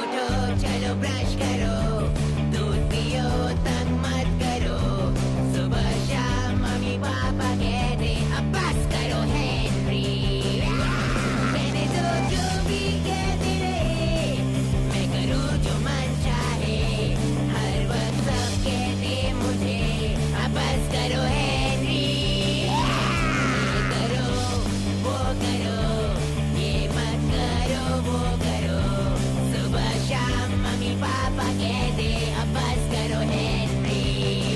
उठो चलो ब्रश करो, दूध पियो तंग मत करो, सुबह शाम मम्मी पापा कहते अब बस करो हेनरी। मैंने तो जो भी कहते रहे, मैं करूँ जो मन चाहे, हर वक्त सब कहते मुझे अब बस करो हेनरी। ये करो वो करो, ये मत करो वो करो, सुबह शाम मम्मी पापा कहते अब बस करो हेनरी।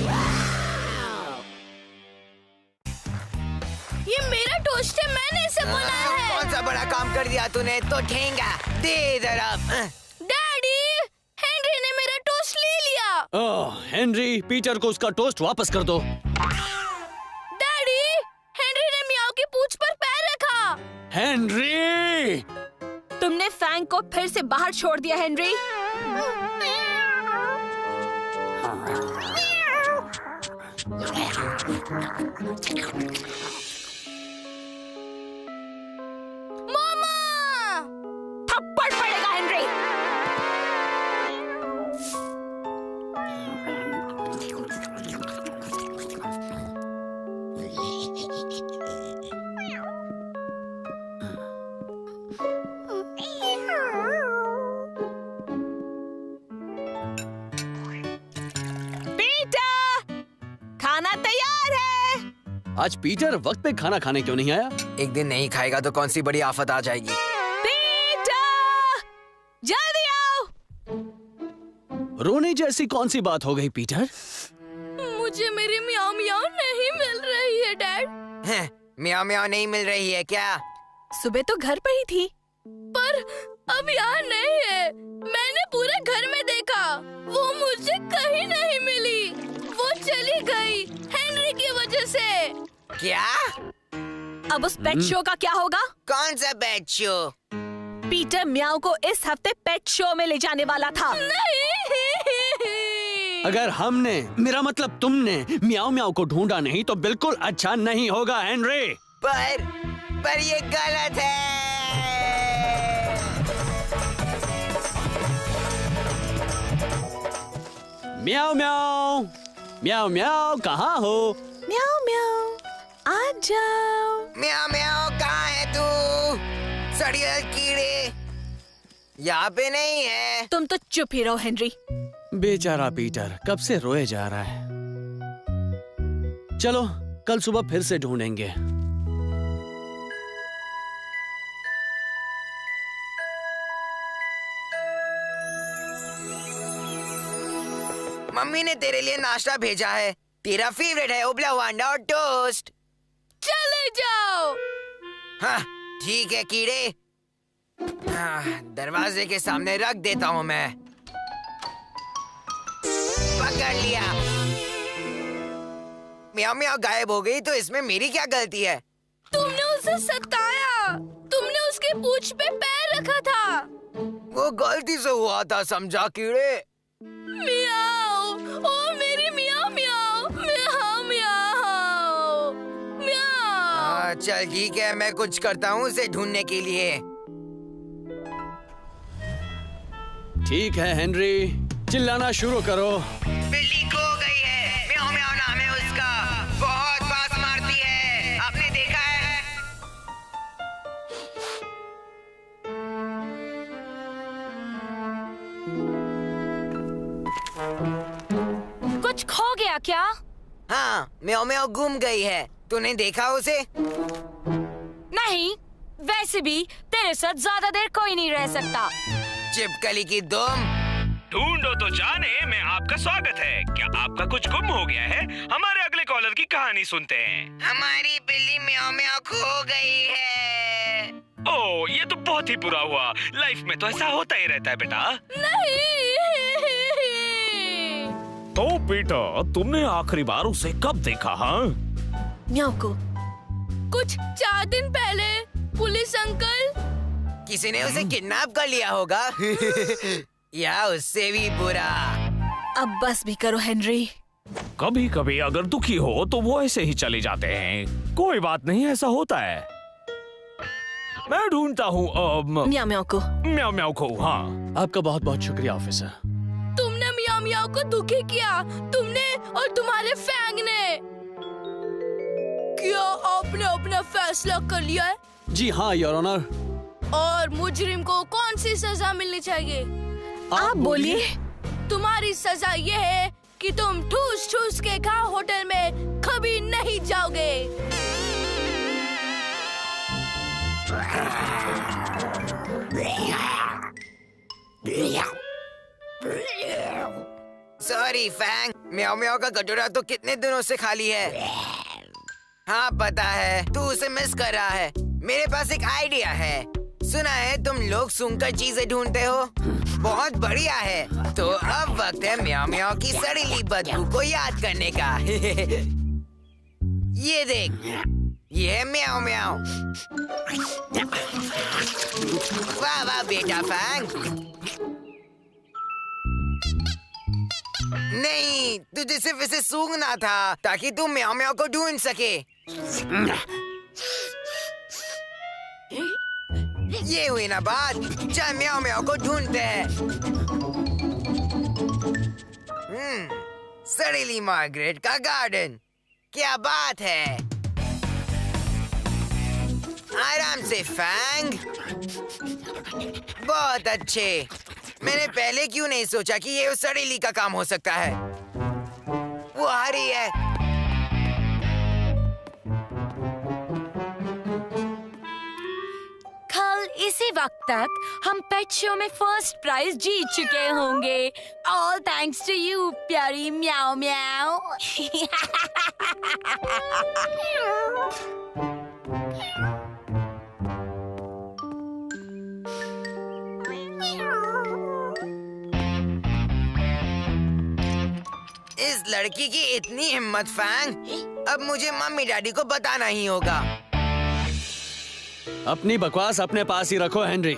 वाव! ये मेरा टोस्ट है, मैंने इसे बनाया है। कौन सा बड़ा काम कर दिया तूने, तो ठेंगा दे इधर अब। डैडी, हेनरी ने मेरा टोस्ट ले लिया। ओह हेनरी, पीटर को उसका टोस्ट वापस कर दो। डैडी, हेनरी ने मियाओ की पूंछ पर पैर रखा। हेनरी! तुमने फैंग को फिर से बाहर छोड़ दिया हेनरी। मामा! थप्पड़ पड़ेगा हेनरी। पीटर, खाना तैयार है। आज पीटर वक्त पे खाना खाने क्यों नहीं आया? एक दिन नहीं खाएगा तो कौन सी बड़ी आफत आ जाएगी। पीटर, जल्दी आओ। रोने जैसी कौन सी बात हो गई पीटर? मुझे मेरी मियाओ मियाओ नहीं मिल रही है डैड। म्याओ म्याओ नहीं मिल रही है क्या? सुबह तो घर पर ही थी, पर अब यहाँ नहीं है। मैंने पूरे घर में देखा, वो मुझे कहीं नहीं मिली। वो चली गई हेनरी की वजह से। क्या? अब उस पेट शो का क्या होगा? कौन सा बेड शो? पीटर म्याओ को इस हफ्ते पेट शो में ले जाने वाला था। नहीं। अगर हमने, मेरा मतलब तुमने म्याओ म्याओ को ढूंढा नहीं तो बिल्कुल अच्छा नहीं होगा हेनरी। पर ये गलत है। म्याओ म्याओ, म्याओ म्याओ, कहाँ हो? म्याओ म्याओ, आ जाओ। म्याओ म्याओ, कहाँ है तू? सड़ियल कीड़े, यहाँ पे नहीं है। तुम तो चुप ही रहो हेनरी। बेचारा पीटर कब से रोए जा रहा है। चलो कल सुबह फिर से ढूंढेंगे। मम्मी ने तेरे लिए नाश्ता भेजा है, तेरा फेवरेट है उबला हुआ अंडा और टोस्ट। चले जाओ। हाँ ठीक है कीड़े, दरवाजे के सामने रख देता हूँ मैं। पकड़ लिया। म्याओ म्याओ गायब हो गई तो इसमें मेरी क्या गलती है? तुमने उसे सताया, तुमने उसके पूंछ पे पैर रखा था। वो गलती से हुआ था, समझा कीड़े? मियाओ, ओ मेरी मियाओ मियाओ, मियाओ मियाओ मियाओ। चल ठीक है, मैं कुछ करता हूँ उसे ढूंढने के लिए। ठीक है हेनरी, चिल्लाना शुरू करो। बिल्ली खो गई है, म्याओ म्याओ नाम है उसका, बहुत बात मारती है, आपने देखा है? कुछ खो गया क्या? हाँ, म्याओ म्याओ गुम गई है, तूने देखा उसे? नहीं, वैसे भी तेरे साथ ज्यादा देर कोई नहीं रह सकता। चिपकली की दुम। ढूंढो तो जाने में आपका स्वागत है। क्या आपका कुछ गुम हो गया है? हमारे अगले कॉलर की कहानी सुनते हैं। हमारी बिल्ली म्याओ म्याओ खो गई है। ओह, ये तो बहुत ही बुरा हुआ। लाइफ में तो ऐसा होता ही रहता है बेटा। नहीं। तो बेटा, तुमने आखिरी बार उसे कब देखा? हाँ, म्याओ को कुछ 4 दिन पहले। पुलिस अंकल, किसी ने उसे किडनैप कर लिया होगा। या उससे भी बुरा। अब बस भी करो हेनरी। कभी कभी अगर दुखी हो तो वो ऐसे ही चले जाते हैं। कोई बात नहीं, ऐसा होता है। मैं ढूंढता हूँ म्याओ म्याओ को। म्याओ म्याओ को। हाँ, आपका बहुत बहुत शुक्रिया ऑफिसर। तुमने म्याओ म्याओ को दुखी किया, तुमने और तुम्हारे फैंग ने। क्या आपने अपना फैसला कर लिया है? जी हाँ योर ऑनर। और मुजरिम को कौन सी सजा मिलनी चाहिए? आप बोलिए। तुम्हारी सजा ये है कि तुम ठूस ठूस के खाओ होटल में कभी नहीं जाओगे। सॉरी फैंग, म्याओ म्याओ का कटोरा तो कितने दिनों से खाली है। हाँ पता है, तू उसे मिस कर रहा है। मेरे पास एक आइडिया है। सुना है तुम लोग सूंघकर चीजें ढूंढते हो, बहुत बढ़िया है। तो अब वक्त है म्याओ म्याओ की सड़ीली बदबू को याद करने का। ये देख, ये है म्याओ म्याओ। वाह वाह बेटा फैंग। नहीं, तुझे सिर्फ इसे सूंघना था ताकि तू म्याओ म्याओ को ढूंढ सके। ये हुई ना बात। चल म्याओ म्याओ को ढूंढते हैं। सड़ीली मार्गरेट का गार्डन, क्या बात है। आराम से फैंग, बहुत अच्छे। मैंने पहले क्यों नहीं सोचा कि ये उस सड़ीली का काम हो सकता है। वो आ रही है। इसी वक्त तक हम पेट शो में फर्स्ट प्राइज जीत चुके होंगे। ऑल थैंक्स टू यू प्यारी म्याओ म्याओ। इस लड़की की इतनी हिम्मत फैंग, अब मुझे मम्मी डैडी को बताना ही होगा। अपनी बकवास अपने पास ही रखो हेनरी।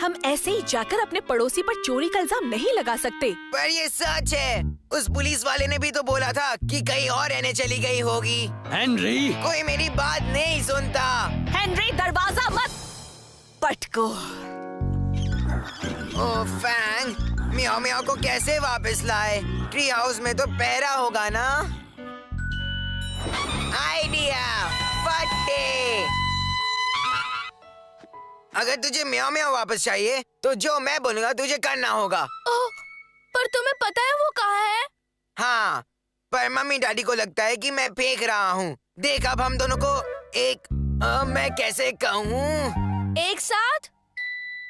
हम ऐसे ही जाकर अपने पड़ोसी पर चोरी का इल्जाम नहीं लगा सकते। पर ये सच है। उस पुलिस वाले ने भी तो बोला था कि कहीं और रहने चली गई होगी। हेनरी, कोई मेरी बात नहीं सुनता। हेनरी दरवाजा मत पटको। ओ फैंग, म्याओ म्याओ को कैसे वापस लाए? ट्री हाउस में तो पहरा होगा ना। आइडिया, फट्टे। अगर तुझे म्याओ म्याओ वापस चाहिए तो जो मैं बोलूँगा तुझे करना होगा। ओह, पर तुम्हें पता है वो कहाँ है? हाँ, पर मम्मी डैडी को लगता है कि मैं फेंक रहा हूँ। देख अब हम दोनों को एक मैं कैसे कहूँ, एक साथ?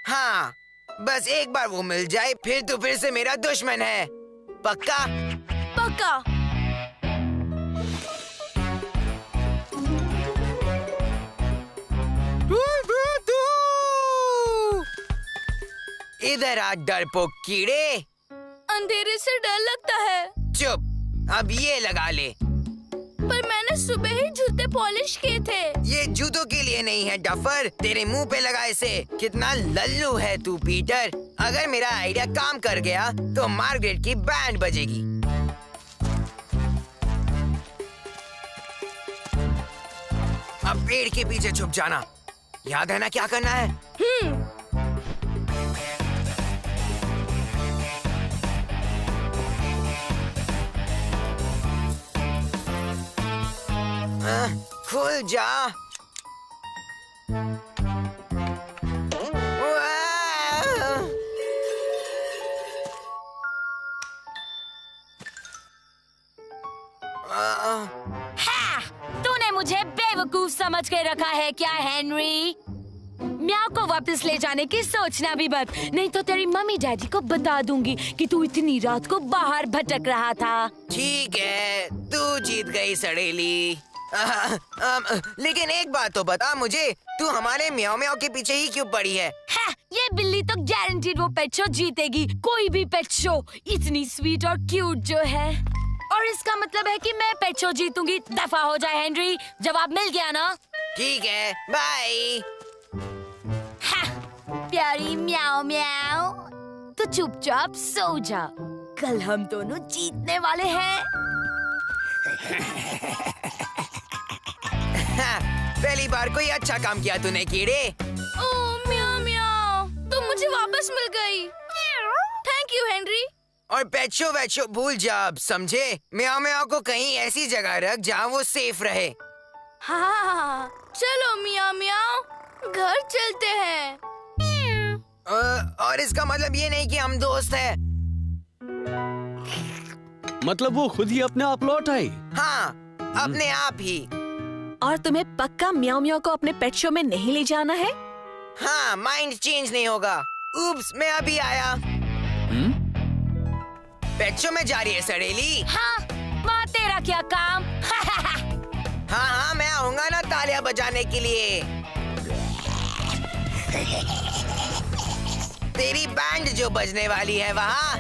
हाँ, बस एक बार वो मिल जाए फिर तो फिर से मेरा दुश्मन है। पक्का? पक्का। इधर आ डरपोक कीड़े। अंधेरे से डर लगता है। चुप, अब ये लगा ले। पर मैंने सुबह ही जूते पॉलिश किए थे। ये जूतों के लिए नहीं है डफर, तेरे मुंह पे लगा इसे। कितना लल्लू है तू पीटर। अगर मेरा आइडिया काम कर गया तो मार्गरेट की बैंड बजेगी। अब पेड़ के पीछे छुप जाना। याद है ना क्या करना है? खुल जा। तूने मुझे बेवकूफ समझ के रखा है क्या हेनरी? म्याओ को वापस ले जाने की सोचना भी मत, नहीं तो तेरी मम्मी डैडी को बता दूंगी कि तू इतनी रात को बाहर भटक रहा था। ठीक है, तू जीत गई सड़ेली। लेकिन एक बात तो बता मुझे, तू हमारे म्याओ म्याओ के पीछे ही क्यों पड़ी है? ये बिल्ली तो गारंटीड वो पेट शो जीतेगी, कोई भी पेट शो। इतनी स्वीट और क्यूट जो है, और इसका मतलब है कि मैं पेट शो जीतूंगी। दफा हो जाए हेनरी, जवाब मिल गया ना? ठीक है, बाय। प्यारी म्याओ म्याओ, तो चुपचाप सो जा, कल हम दोनों जीतने वाले हैं। पहली बार कोई अच्छा काम किया तूने कीड़े। वापस मिल गई। Thank you Henry. और पेचो वेचो भूल जा, अब समझे? म्याओ म्याओ को कहीं ऐसी जगह रख जहाँ वो सेफ रहे। हाँ, चलो मियाओ मियाओ, घर चलते हैं। और इसका मतलब ये नहीं कि हम दोस्त हैं। मतलब वो खुद ही अपने आप लौट आई? हाँ, अपने आप ही। और तुम्हें पक्का म्याओ म्याओ को अपने पेट शो में नहीं ले जाना है? हाँ, माइंड चेंज नहीं होगा। उप्स, मैं अभी आया। पेट शो में जा रही है सड़ेली। हाँ, वहाँ तेरा क्या काम? हाँ हाँ, मैं आऊंगा ना तालियां बजाने के लिए। तेरी बैंड जो बजने वाली है वहाँ।